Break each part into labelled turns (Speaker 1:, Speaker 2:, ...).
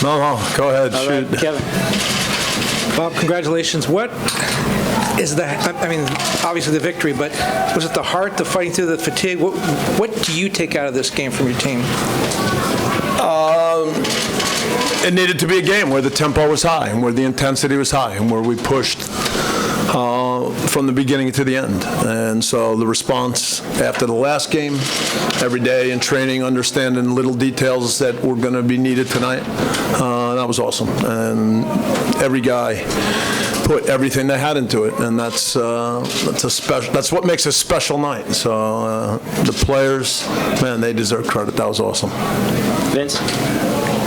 Speaker 1: No, go ahead. Shoot.
Speaker 2: Right, Kevin.
Speaker 3: Bob, congratulations. What is that? I mean, obviously the victory, but was it the heart, the fighting through the fatigue? What do you take out of this game from your team?
Speaker 1: It needed to be a game where the tempo was high and where the intensity was high and where we pushed from the beginning to the end. And so the response after the last game, every day in training, understanding little details that were going to be needed tonight, that was awesome. And every guy put everything they had into it, and that's a special. That's what makes a special night. So the players, man, they deserve credit. That was awesome.
Speaker 2: Vince?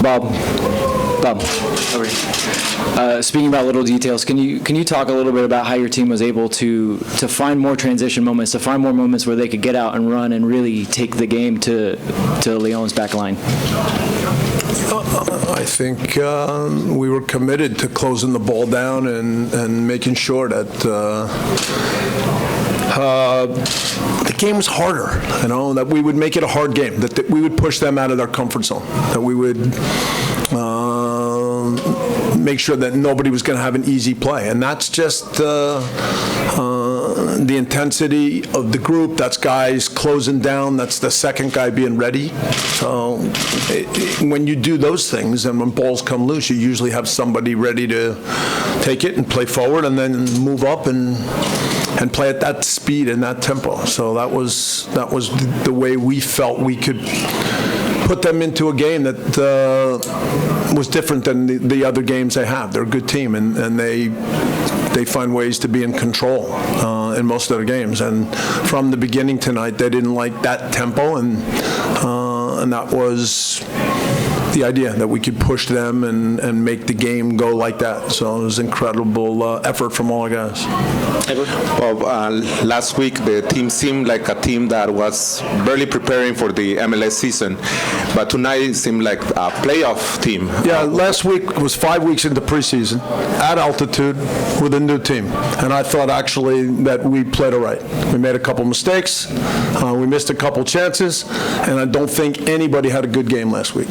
Speaker 4: Bob. Speaking about little details, can you talk a little bit about how your team was able to find more transition moments, to find more moments where they could get out and run and really take the game to León's back line?
Speaker 1: I think we were committed to closing the ball down and making sure that the game was harder, that we would make it a hard game, that we would push them out of their comfort zone, that we would make sure that nobody was going to have an easy play. And that's just the intensity of the group. That's guys closing down. That's the second guy being ready. So when you do those things and when balls come loose, you usually have somebody ready to take it and play forward and then move up and play at that speed and that tempo. So that was the way we felt we could put them into a game that was different than the other games they have. They're a good team, and they find ways to be in control in most of their games. And from the beginning tonight, they didn't like that tempo, and that was the idea, that we could push them and make the game go like that. So it was incredible effort from all the guys.
Speaker 5: Well, last week the team seemed like a team that was barely preparing for the MLS season, but tonight it seemed like a playoff team.
Speaker 1: Yeah, last week was 5 weeks into preseason, at altitude, with a new team. And I thought actually that we played it right. We made a couple mistakes, we missed a couple chances, and I don't think anybody had a good game last week.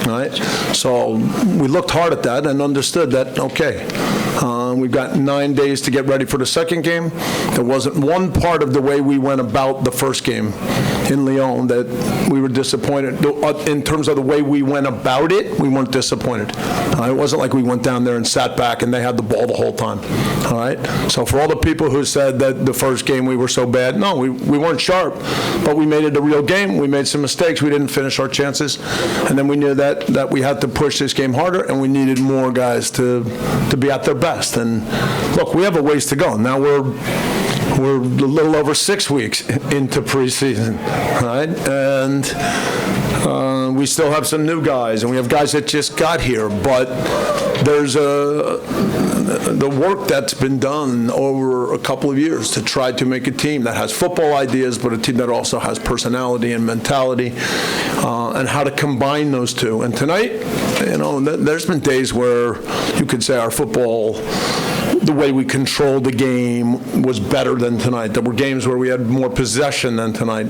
Speaker 1: Right? So we looked hard at that and understood that, okay, we've got 9 days to get ready for the second game. There wasn't one part of the way we went about the first game in León that we were disappointed. In terms of the way we went about it, we weren't disappointed. It wasn't like we went down there and sat back and they had the ball the whole time. All right? So for all the people who said that the first game we were so bad, no, we weren't sharp, but we made it a real game. We made some mistakes. We didn't finish our chances. And then we knew that we had to push this game harder, and we needed more guys to be at their best. And look, we have a ways to go. Now we're a little over 6 weeks into preseason, right? And we still have some new guys, and we have guys that just got here. But there's the work that's been done over a couple of years to try to make a team that has football ideas, but a team that also has personality and mentality, and how to combine those two. And tonight, there's been days where you could say our football, the way we controlled the game, was better than tonight. There were games where we had more possession than tonight.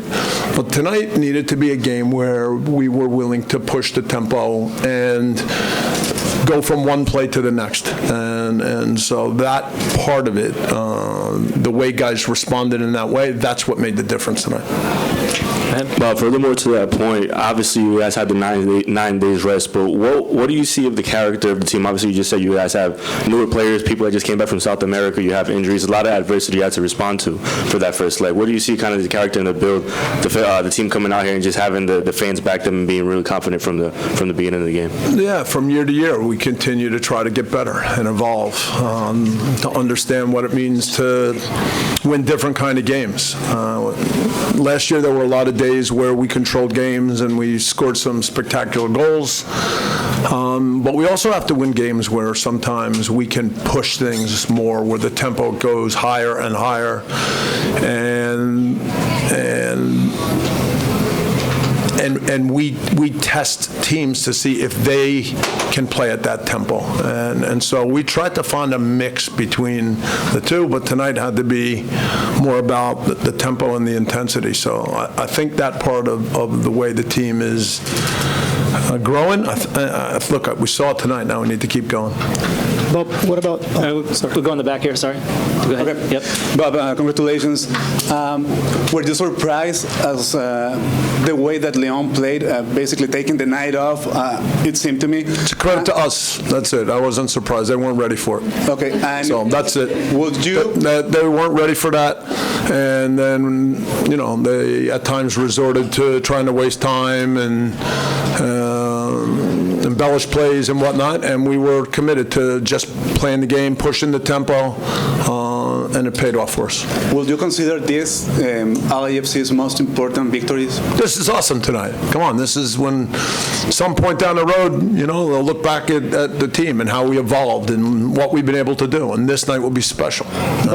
Speaker 1: But tonight needed to be a game where we were willing to push the tempo and go from one play to the next. And so that part of it, the way guys responded in that way, that's what made the difference tonight.
Speaker 6: But furthermore to that point, obviously you guys had the 9 days rest, but what do you see of the character of the team? Obviously you just said you guys have newer players, people that just came back from South America, you have injuries, a lot of adversity you had to respond to for that first leg. What do you see kind of the character and the build, the team coming out here and just having the fans back them and being really confident from the beginning of the game?
Speaker 1: Yeah, from year to year we continue to try to get better and evolve, to understand what it means to win different kind of games. Last year there were a lot of days where we controlled games and we scored some spectacular goals. But we also have to win games where sometimes we can push things more, where the tempo goes higher and higher. And we test teams to see if they can play at that tempo. And so we tried to find a mix between the two, but tonight had to be more about the tempo and the intensity. So I think that part of the way the team is growing. Look, we saw it tonight. Now we need to keep going.
Speaker 2: Bob, what about...
Speaker 4: We'll go in the back here, sorry. Go ahead.
Speaker 2: Okay.
Speaker 4: Yep.
Speaker 2: Bob, congratulations. Were you surprised as the way that León played, basically taking the night off, it seemed to me?
Speaker 1: It's a credit to us. That's it. I wasn't surprised. They weren't ready for it.
Speaker 2: Okay. And
Speaker 1: So that's it.
Speaker 2: would you...
Speaker 1: They weren't ready for that. And then, they at times resorted to trying to waste time and embellish plays and whatnot, and we were committed to just playing the game, pushing the tempo, and it paid off for us.
Speaker 2: Would you consider this LAFC's most important victories?
Speaker 1: This is awesome tonight. Come on, this is when some point down the road, they'll look back at the team and how we evolved and what we've been able to do, and this night will be special.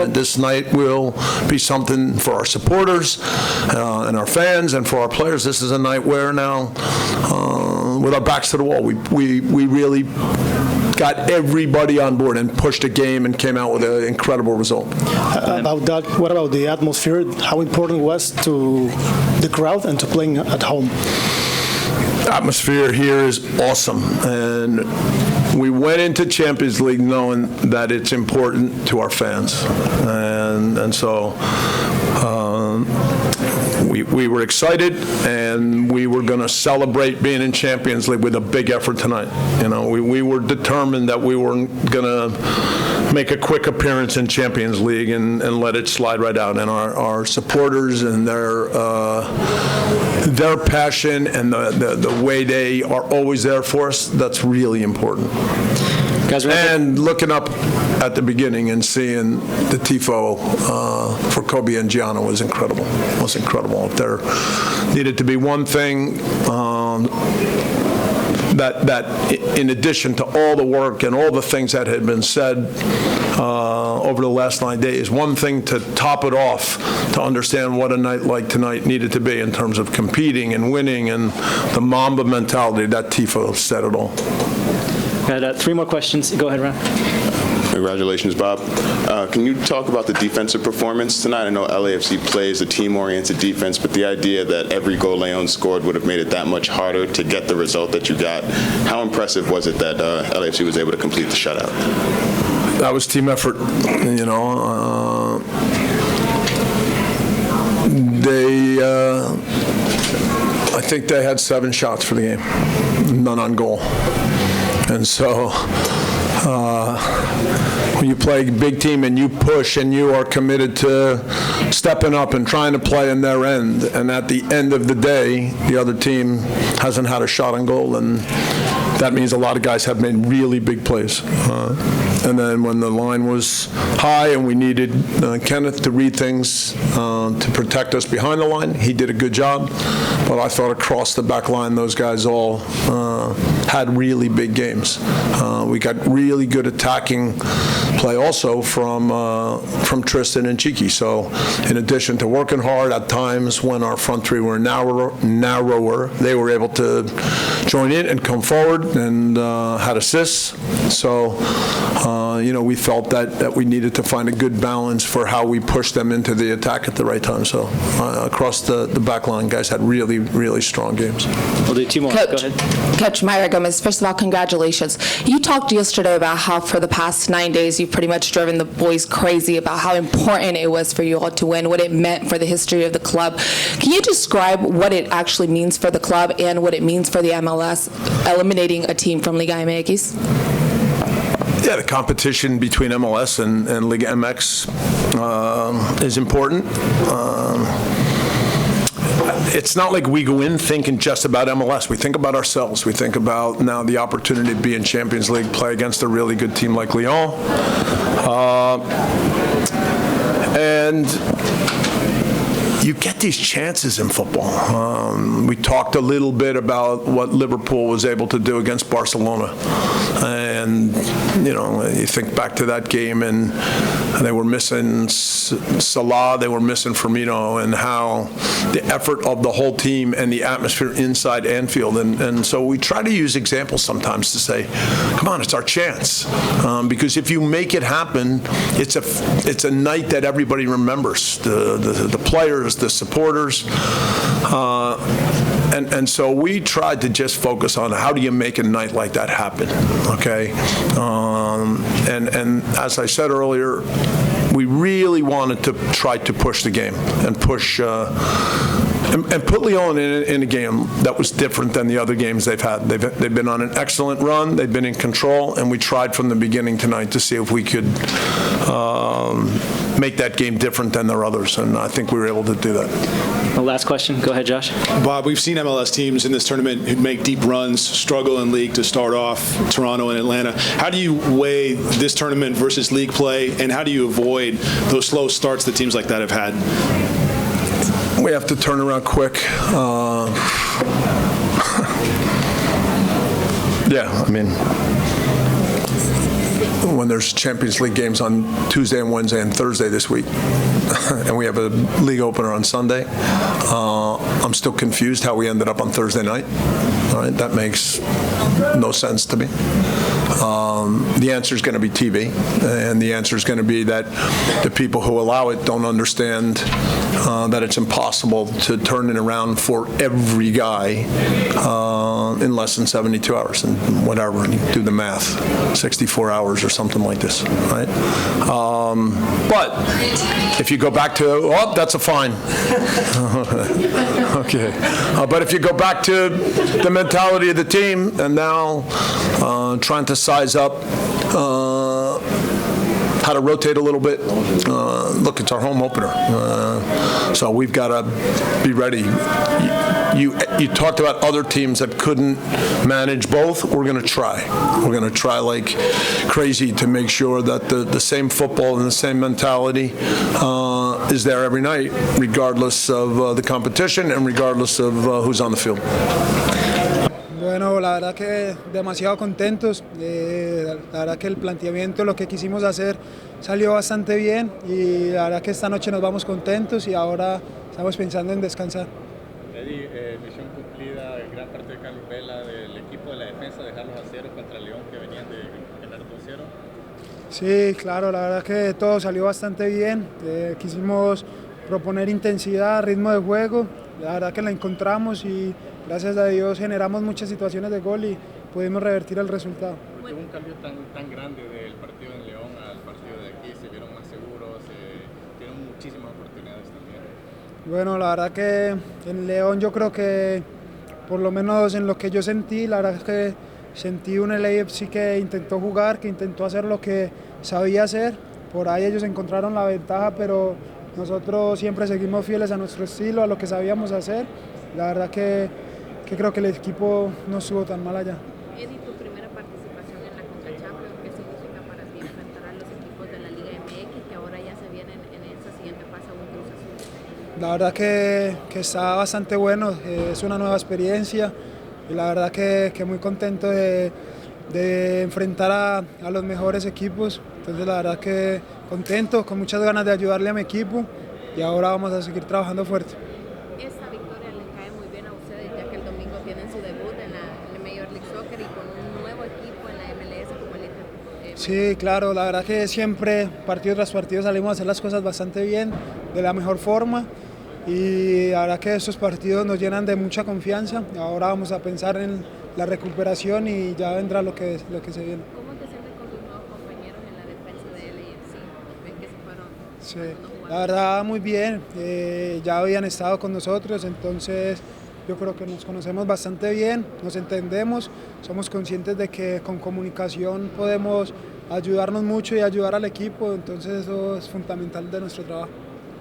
Speaker 1: This night will be something for our supporters and our fans and for our players. This is a night where now, with our backs to the wall, we really got everybody on board and pushed a game and came out with an incredible result.
Speaker 2: About that, what about the atmosphere? How important it was to the crowd and to playing at home?
Speaker 1: Atmosphere here is awesome, and we went into Champions League knowing that it's important to our fans, and so we were excited, and we were going to celebrate being in Champions League with a big effort tonight. We were determined that we weren't going to make a quick appearance in Champions League and let it slide right out. And our supporters and their passion and the way they are always there for us, that's really important.
Speaker 4: Guys,
Speaker 1: and looking up at the beginning and seeing the tifo for Kobe and Gianna was incredible. It was incredible. If there needed to be one thing that in addition to all the work and all the things that had been said over the last 9 days, one thing to top it off to understand what a night like tonight needed to be in terms of competing and winning and the Mamba mentality, that tifo said it all.
Speaker 4: Got 3 more questions. Go ahead, Ron.
Speaker 7: Congratulations, Bob. Can you talk about the defensive performance tonight? I know LAFC plays a team-oriented defense, but the idea that every goal León scored would have made it that much harder to get the result that you got. How impressive was it that LAFC was able to complete the shutout?
Speaker 1: That was team effort, I think they had 7 shots for the game, none on goal. And so when you play a big team and you push and you are committed to stepping up and trying to play in their end, and at the end of the day, the other team hasn't had a shot on goal, and that means a lot of guys have made really big plays. And then when the line was high and we needed Kenneth to read things to protect us behind the line, he did a good job. But I thought across the back line, those guys all had really big games. We got really good attacking play also from Tristan and Cheeky. So in addition to working hard at times when our front three were narrower, they were able to join in and come forward and had assists. So we felt that we needed to find a good balance for how we pushed them into the attack at the right time. So across the back line, guys had really, really strong games.
Speaker 4: We'll do 2 more. Go ahead.
Speaker 8: Coach Mayra Gomez, first of all, congratulations. You talked yesterday about how for the past 9 days you've pretty much driven the boys crazy about how important it was for you all to win, what it meant for the history of the club. Can you describe what it actually means for the club and what it means for the MLS eliminating a team from Liga MX?
Speaker 1: Yeah, the competition between MLS and Liga MX is important. It's not like we go in thinking just about MLS. We think about ourselves. We think about now the opportunity to be in Champions League, play against a really good team like León. And you get these chances in football. We talked a little bit about what Liverpool was able to do against Barcelona. And, you think back to that game and they were missing Salah, they were missing Firmino, and how the effort of the whole team and the atmosphere inside Anfield. And so we try to use examples sometimes to say, come on, it's our chance. Because if you make it happen, it's a night that everybody remembers. The players, the supporters, And so we tried to just focus on how do you make a night like that happen, okay? And as I said earlier, we really wanted to try to push the game and push and put León in a game that was different than the other games they've had. They've been on an excellent run. They've been in control, and we tried from the beginning tonight to see if we could make that game different than their others, and I think we were able to do that.
Speaker 4: The last question. Go ahead, Josh.
Speaker 9: Bob, we've seen MLS teams in this tournament who make deep runs, struggle in league to start off, Toronto and Atlanta. How do you weigh this tournament versus league play, and how do you avoid those slow starts that teams like that have had?
Speaker 1: We have to turn around quick. Yeah, I mean, when there's Champions League games on Tuesday and Wednesday and Thursday this week, and we have a league opener on Sunday, I'm still confused how we ended up on Thursday night. All right, that makes no sense to me. The answer is going to be TV, and the answer is going to be that the people who allow it don't understand that it's impossible to turn it around for every guy in less than 72 hours, and whatever, and you do the math, 64 hours or something like this, right? But if you go back to, oh, that's a fine. Okay. But if you go back to the mentality of the team, and now trying to size up how to rotate a little bit. Look, it's our home opener, so we've got to be ready. You talked about other teams that couldn't manage both. We're going to try. We're going to try like crazy to make sure that the same football and the same mentality is there every night, regardless of the competition and regardless of who's on the field.
Speaker 10: Bueno, la verdad que demasiado contentos, la verdad que el planteamiento, lo que quisimos hacer salió bastante bien y la verdad que esta noche nos vamos contentos y ahora estamos pensando en descansar.
Speaker 11: Eddie, misión cumplida, gran parte de Carlos Vela, del equipo de la defensa, dejarlos a cero contra León que venían de ganar 2-0.
Speaker 10: Sí, claro, la verdad que todo salió bastante bien, quisimos proponer intensidad, ritmo de juego, la verdad que la encontramos y gracias a Dios generamos muchas situaciones de gol y pudimos revertir el resultado.
Speaker 11: ¿Por qué un cambio tan grande del partido en León al partido de aquí? ¿Se vieron más seguros? ¿Tienen muchísimas oportunidades también?
Speaker 10: Bueno, la verdad que en León yo creo que, por lo menos en lo que yo sentí, la verdad es que sentí un LAFC que intentó jugar, que intentó hacer lo que sabía hacer. Por ahí ellos encontraron la ventaja, pero nosotros siempre seguimos fieles a nuestro estilo, a lo que sabíamos hacer. La verdad que creo que el equipo no estuvo tan mal allá.
Speaker 12: Eddie, tu primera participación en la Concachampions, ¿qué significa para ti enfrentar a los equipos de la Liga MX que ahora ya se vienen en esa siguiente fase a un Cruz Azul?
Speaker 10: La verdad que está bastante bueno, es una nueva experiencia y la verdad que muy contento de enfrentar a los mejores equipos. Entonces la verdad que contento, con muchas ganas de ayudarle a mi equipo y ahora vamos a seguir trabajando fuerte.
Speaker 12: Esta victoria le cae muy bien a ustedes ya que el domingo tienen su debut en la Major League Soccer y con un nuevo equipo en la MLS como el
Speaker 10: Sí, claro, la verdad que siempre, partido tras partido, salimos a hacer las cosas bastante bien, de la mejor forma y la verdad que estos partidos nos llenan de mucha confianza. Ahora vamos a pensar en la recuperación y ya vendrá lo que se viene.
Speaker 12: ¿Cómo te sientes con tus nuevos compañeros en la defensa de LAFC? ¿Ven que se fueron?
Speaker 10: Sí, la verdad muy bien, ya habían estado con nosotros, entonces yo creo que nos conocemos bastante bien, nos entendemos, somos conscientes de que con comunicación podemos ayudarnos mucho y ayudar al equipo, entonces eso es fundamental de nuestro trabajo.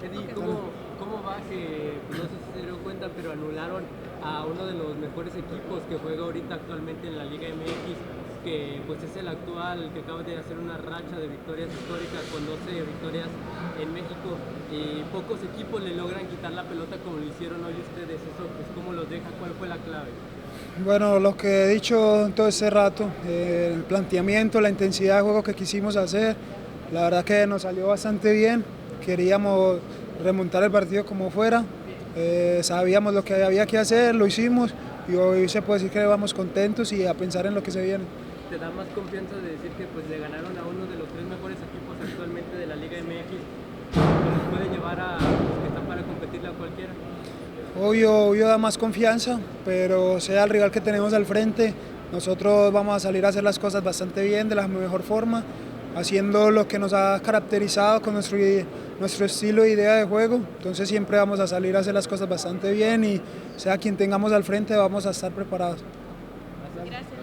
Speaker 13: Eddie, ¿cómo va que, no sé si se dieron cuenta, pero anularon a uno de los mejores equipos que juega ahorita actualmente en la Liga MX, que pues es el actual, que acaba de hacer una racha de victorias históricas con 12 victorias en México y pocos equipos le logran quitar la pelota como lo hicieron hoy ustedes? Eso, pues, ¿cómo los deja? ¿Cuál fue la clave?
Speaker 10: Bueno, lo que he dicho todo este rato, el planteamiento, la intensidad de juego que quisimos hacer, la verdad que nos salió bastante bien, queríamos remontar el partido como fuera, sabíamos lo que había que hacer, lo hicimos y hoy se puede decir que vamos contentos y a pensar en lo que se viene.
Speaker 13: ¿Te da más confianza de decir que pues le ganaron a uno de los 3 mejores equipos actualmente de la Liga MX que nos puede llevar a que están para competirle a cualquiera?
Speaker 10: Obvio da más confianza, pero sea el rival que tenemos al frente, nosotros vamos a salir a hacer las cosas bastante bien, de la mejor forma, haciendo lo que nos ha caracterizado con nuestro estilo e idea de juego. Entonces siempre vamos a salir a hacer las cosas bastante bien y sea quien tengamos al frente vamos a estar preparados.
Speaker 12: Gracias.